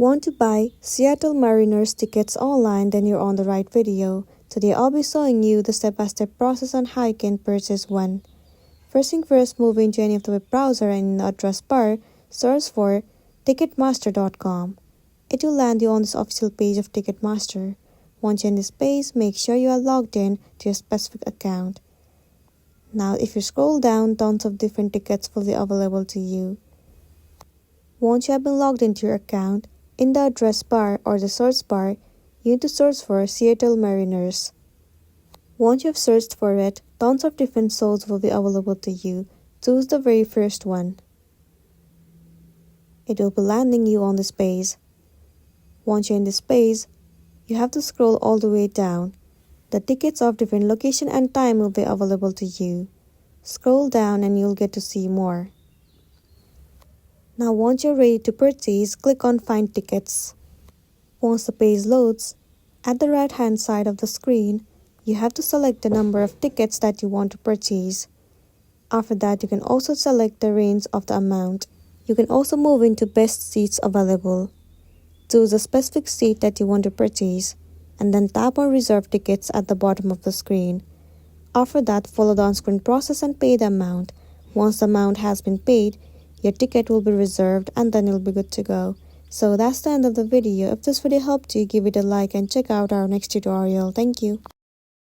Want to buy Seattle Mariners tickets online? Then you're on the right video. Today I'll be showing you the step-by-step process on how you can purchase one. First thing first, move into any of the web browser and in the address bar, search for Ticketmaster.com. It will land you on this official page of Ticketmaster. Once you're in this page, make sure you are logged in to your specific account. Now if you scroll down, tons of different tickets will be available to you. Once you have been logged into your account, in the address bar or the search bar, you need to search for Seattle Mariners. Once you have searched for it, tons of different shows will be available to you. Choose the very first one. It will be landing you on this page. Once you're in this page, you have to scroll all the way down. The tickets of different location and time will be available to you. Scroll down and you'll get to see more. Now once you're ready to purchase, click on Find Tickets. Once the page loads, at the right hand side of the screen, you have to select the number of tickets that you want to purchase. After that, you can also select the range of the amount. You can also move into Best Seats Available. Choose a specific seat that you want to purchase, and then tap on Reserve Tickets at the bottom of the screen. After that, follow the on-screen process and pay the amount. Once the amount has been paid, your ticket will be reserved and then you'll be good to go. So that's the end of the video. If this video helped you, give it a like and check out our next tutorial. Thank you.